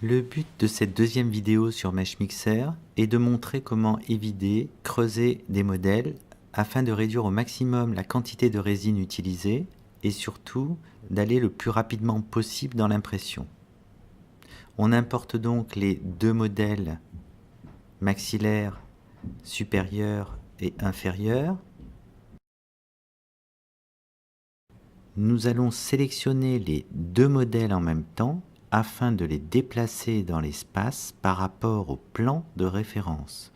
Le but de cette deuxième vidéo sur MeshMixer est de montrer comment évider, creuser des modèles afin de réduire au maximum la quantité de résine utilisée et surtout d'aller le plus rapidement possible dans l'impression. On importe donc les deux modèles maxillaire, supérieur et inférieur. Nous allons sélectionner les deux modèles en même temps afin de les déplacer dans l'espace par rapport au plan de référence,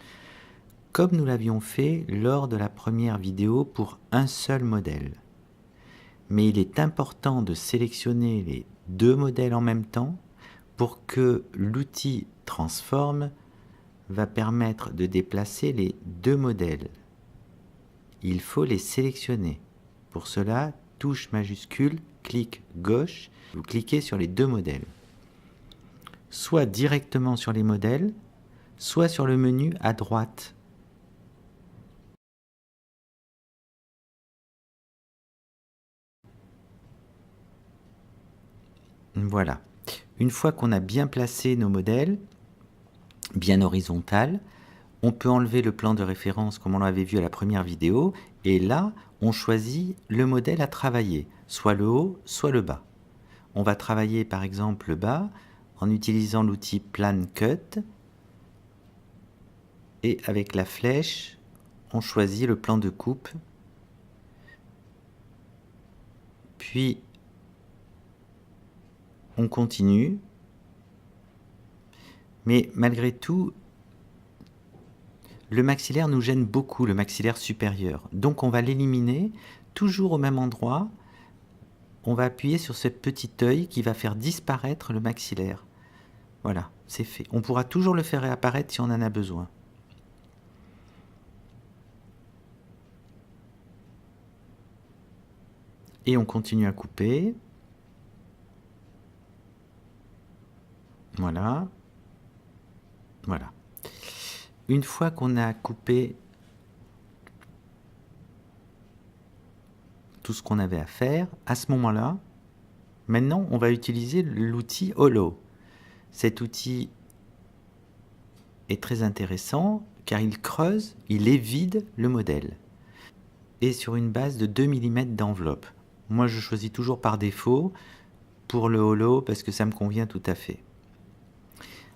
comme nous l'avions fait lors de la première vidéo pour un seul modèle. Mais il est important de sélectionner les deux modèles en même temps pour que l'outil Transform va permettre de déplacer les deux modèles. Il faut les sélectionner. Pour cela, touche majuscule, clic gauche, vous cliquez sur les deux modèles. Soit directement sur les modèles, soit sur le menu à droite. Voilà. Une fois qu'on a bien placé nos modèles, bien horizontal, on peut enlever le plan de référence comme on l'avait vu à la première vidéo, et là, on choisit le modèle à travailler, soit le haut, soit le bas. On va travailler par exemple le bas en utilisant l'outil Plan Cut, et avec la flèche, on choisit le plan de coupe, puis on continue, mais malgré tout, le maxillaire nous gêne beaucoup, le maxillaire supérieur. Donc on va l'éliminer, toujours au même endroit. On va appuyer sur ce petit œil qui va faire disparaître le maxillaire. Voilà, c'est fait. On pourra toujours le faire réapparaître si on en a besoin. Et on continue à couper. Voilà. Voilà. Une fois qu'on a coupé tout ce qu'on avait à faire, à ce moment-là, maintenant on va utiliser l'outil Holo. Cet outil est très intéressant car il creuse, il évide le modèle. Et sur une base de 2 mm d'enveloppe. Moi je choisis toujours par défaut pour le Holo parce que ça me convient tout à fait.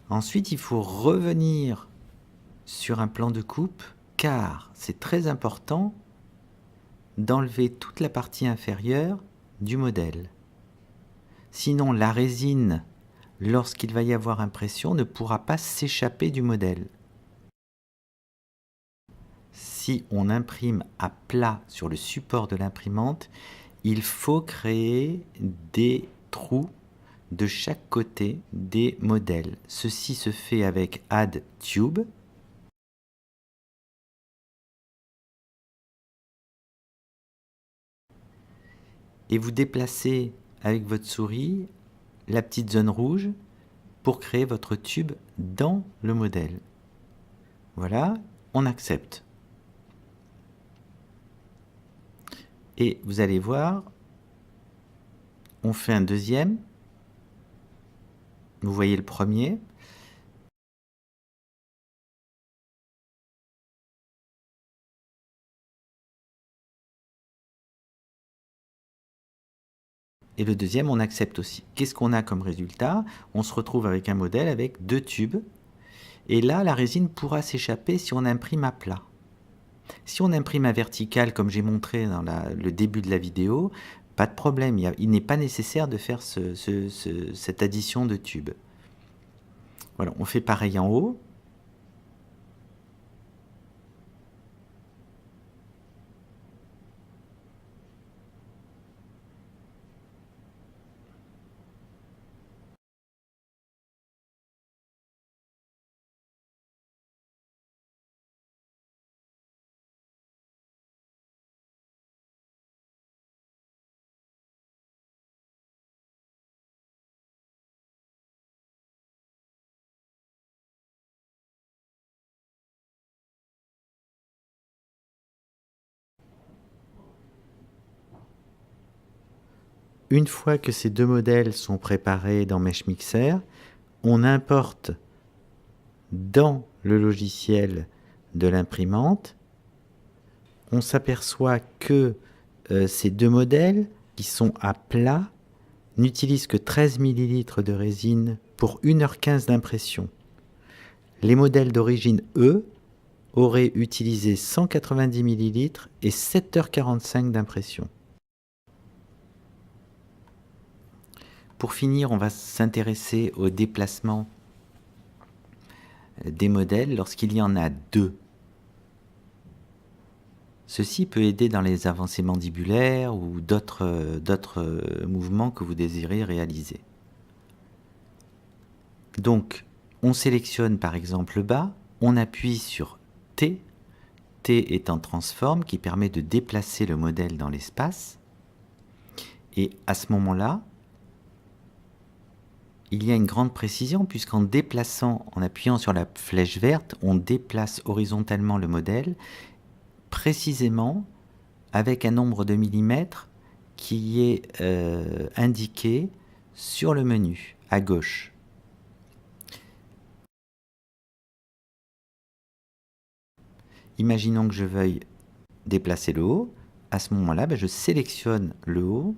Ensuite il faut revenir sur un plan de coupe car c'est très important d'enlever toute la partie inférieure du modèle. Sinon la résine, lorsqu'il va y avoir impression, ne pourra pas s'échapper du modèle. Si on imprime à plat sur le support de l'imprimante, il faut créer des trous de chaque côté des modèles. Ceci se fait avec Add Tube. Et vous déplacez avec votre souris la petite zone rouge pour créer votre tube dans le modèle. Voilà, on accepte. Et vous allez voir, on fait un deuxième. Vous voyez le premier. Et le deuxième, on accepte aussi. Qu'est-ce qu'on a comme résultat? On se retrouve avec un modèle avec deux tubes. Et là, la résine pourra s'échapper si on imprime à plat. Si on imprime à vertical, comme j'ai montré dans le début de la vidéo, pas de problème. Il n'est pas nécessaire de faire cette addition de tubes. Voilà, on fait pareil en haut. Une fois que ces deux modèles sont préparés dans MeshMixer, on importe dans le logiciel de l'imprimante, on s'aperçoit que ces deux modèles qui sont à plat n'utilisent que 13 ml de résine pour 1h15 d'impression. Les modèles d'origine, eux, auraient utilisé 190 ml et 7h45 d'impression. Pour finir, on va s'intéresser au déplacement des modèles lorsqu'il y en a deux. Ceci peut aider dans les avancées mandibulaires ou d'autres mouvements que vous désirez réaliser. Donc, on sélectionne par exemple le bas, on appuie sur T, T étant transform qui permet de déplacer le modèle dans l'espace. Et à ce moment-là, il y a une grande précision puisqu'en déplaçant, en appuyant sur la flèche verte, on déplace horizontalement le modèle précisément avec un nombre de millimètres qui est indiqué sur le menu à gauche. Imaginons que je veuille déplacer le haut. À ce moment-là, je sélectionne le haut,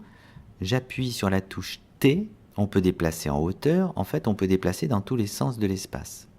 j'appuie sur la touche T, on peut déplacer en hauteur, en fait on peut déplacer dans tous les sens de l'espace.